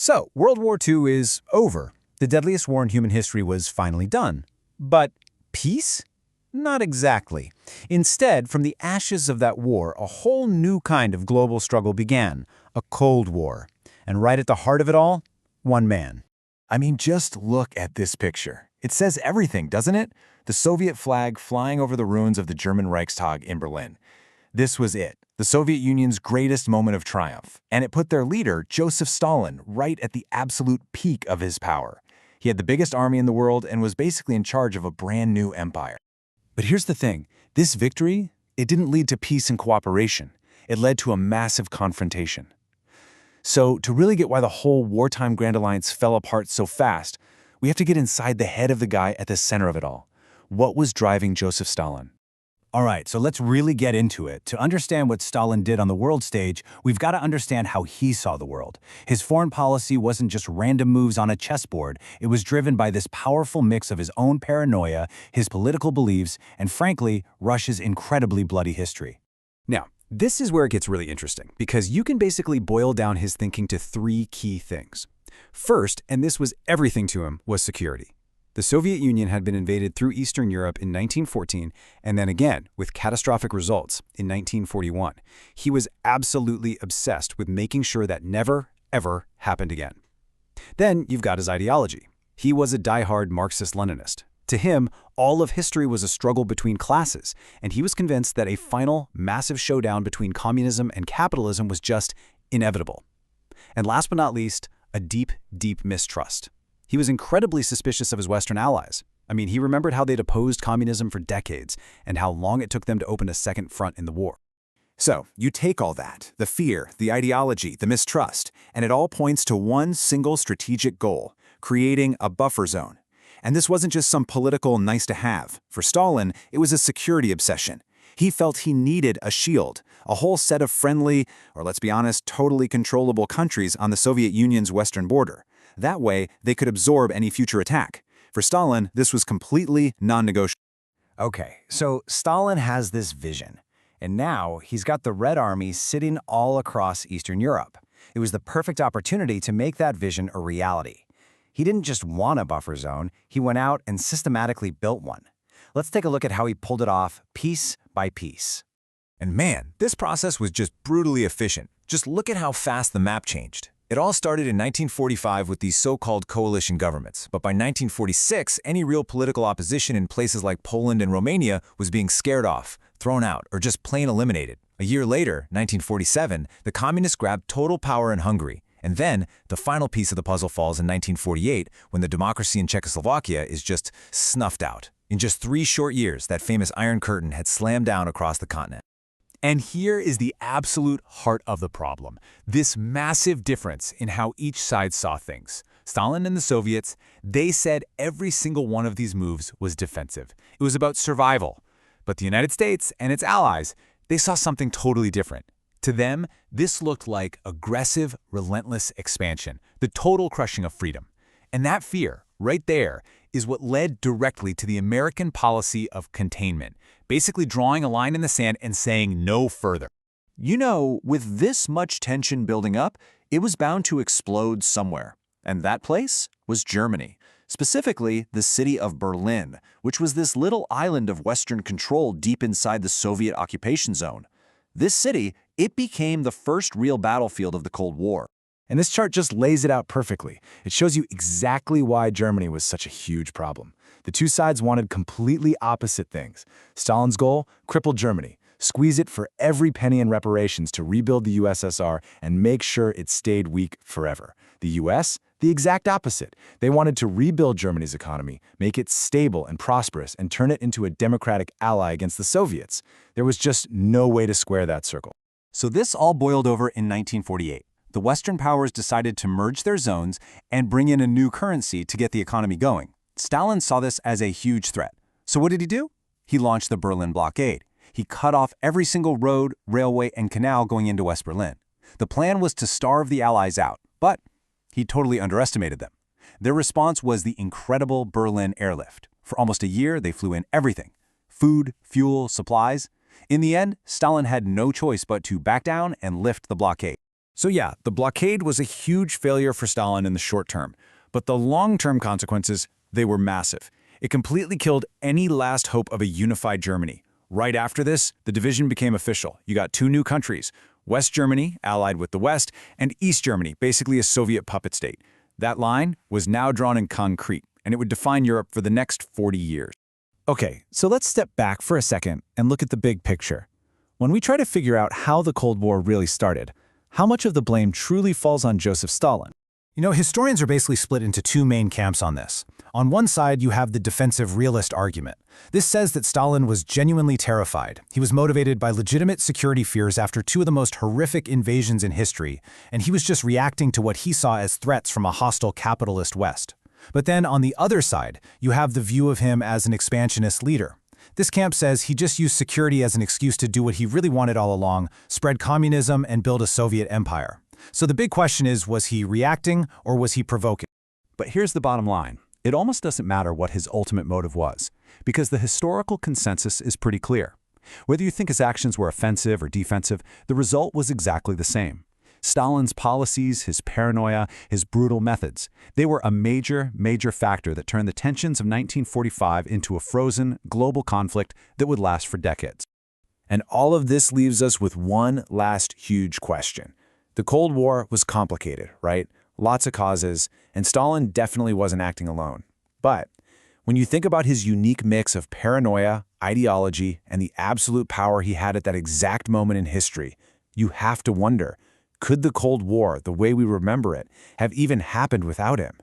So, World War II is over. The deadliest war in human history was finally done. But peace? Not exactly. Instead, from the ashes of that war, a whole new kind of global struggle began, a Cold War. And right at the heart of it all, one man. I mean, just look at this picture. It says everything, doesn't it? The Soviet flag flying over the ruins of the German Reichstag in Berlin. This was it, the Soviet Union's greatest moment of triumph, and it put their leader, Joseph Stalin, right at the absolute peak of his power. He had the biggest army in the world and was basically in charge of a brand new empire. But here's the thing. This victory, it didn't lead to peace and cooperation. It led to a massive confrontation. So, to really get why the whole wartime Grand Alliance fell apart so fast, we have to get inside the head of the guy at the center of it all. What was driving Joseph Stalin? All right, so let's really get into it. To understand what Stalin did on the world stage, we've got to understand how he saw the world. His foreign policy wasn't just random moves on a chessboard. It was driven by this powerful mix of his own paranoia, his political beliefs, and frankly, Russia's incredibly bloody history. Now, this is where it gets really interesting, because you can basically boil down his thinking to three key things. First, and this was everything to him, was security. The Soviet Union had been invaded through Eastern Europe in 1914, and then again, with catastrophic results, in 1941. He was absolutely obsessed with making sure that never, ever happened again. Then you've got his ideology. He was a diehard Marxist-Leninist. To him, all of history was a struggle between classes, and he was convinced that a final, massive showdown between communism and capitalism was just inevitable. And last but not least, a deep, deep mistrust. He was incredibly suspicious of his Western allies. I mean, he remembered how they'd opposed communism for decades and how long it took them to open a second front in the war. So, you take all that, the fear, the ideology, the mistrust, and it all points to one single strategic goal, creating a buffer zone. And this wasn't just some political nice-to-have. For Stalin, it was a security obsession. He felt he needed a shield, a whole set of friendly, or let's be honest, totally controllable countries on the Soviet Union's western border. That way, they could absorb any future attack. For Stalin, this was completely non-negotiable. Okay, so Stalin has this vision, and now he's got the Red Army sitting all across Eastern Europe. It was the perfect opportunity to make that vision a reality. He didn't just want a buffer zone, he went out and systematically built one. Let's take a look at how he pulled it off piece by piece. And man, this process was just brutally efficient. Just look at how fast the map changed. It all started in 1945 with these so-called coalition governments, but by 1946, any real political opposition in places like Poland and Romania was being scared off, thrown out, or just plain eliminated. A year later, 1947, the communists grabbed total power in Hungary. And then, the final piece of the puzzle falls in 1948, when the democracy in Czechoslovakia is just snuffed out. In just 3 short years, that famous Iron Curtain had slammed down across the continent. And here is the absolute heart of the problem, this massive difference in how each side saw things. Stalin and the Soviets, they said every single one of these moves was defensive. It was about survival. But the United States and its allies, they saw something totally different. To them, this looked like aggressive, relentless expansion, the total crushing of freedom. And that fear, right there, is what led directly to the American policy of containment, basically drawing a line in the sand and saying no further. You know, with this much tension building up, it was bound to explode somewhere. And that place was Germany, specifically the city of Berlin, which was this little island of Western control deep inside the Soviet occupation zone. This city, it became the first real battlefield of the Cold War. And this chart just lays it out perfectly. It shows you exactly why Germany was such a huge problem. The two sides wanted completely opposite things. Stalin's goal, cripple Germany, squeeze it for every penny in reparations to rebuild the USSR and make sure it stayed weak forever. The US, the exact opposite. They wanted to rebuild Germany's economy, make it stable and prosperous, and turn it into a democratic ally against the Soviets. There was just no way to square that circle. So this all boiled over in 1948. The Western powers decided to merge their zones and bring in a new currency to get the economy going. Stalin saw this as a huge threat. So what did he do? He launched the Berlin blockade. He cut off every single road, railway, and canal going into West Berlin. The plan was to starve the Allies out, but he totally underestimated them. Their response was the incredible Berlin airlift. For almost a year, they flew in everything: food, fuel, supplies. In the end, Stalin had no choice but to back down and lift the blockade. So yeah, the blockade was a huge failure for Stalin in the short term, but the long-term consequences, they were massive. It completely killed any last hope of a unified Germany. Right after this, the division became official. You got two new countries, West Germany, allied with the West, and East Germany, basically a Soviet puppet state. That line was now drawn in concrete, and it would define Europe for the next 40 years. Okay, so let's step back for a second and look at the big picture. When we try to figure out how the Cold War really started, how much of the blame truly falls on Joseph Stalin? You know, historians are basically split into two main camps on this. On one side, you have the defensive realist argument. This says that Stalin was genuinely terrified. He was motivated by legitimate security fears after two of the most horrific invasions in history, and he was just reacting to what he saw as threats from a hostile capitalist West. But then on the other side, you have the view of him as an expansionist leader. This camp says he just used security as an excuse to do what he really wanted all along, spread communism and build a Soviet empire. So the big question is, was he reacting or was he provoking? But here's the bottom line. It almost doesn't matter what his ultimate motive was, because the historical consensus is pretty clear. Whether you think his actions were offensive or defensive, the result was exactly the same. Stalin's policies, his paranoia, his brutal methods, they were a major factor that turned the tensions of 1945 into a frozen, global conflict that would last for decades. And all of this leaves us with one last huge question. The Cold War was complicated, right? Lots of causes, and Stalin definitely wasn't acting alone. But when you think about his unique mix of paranoia, ideology, and the absolute power he had at that exact moment in history, you have to wonder, could the Cold War, the way we remember it, have even happened without him?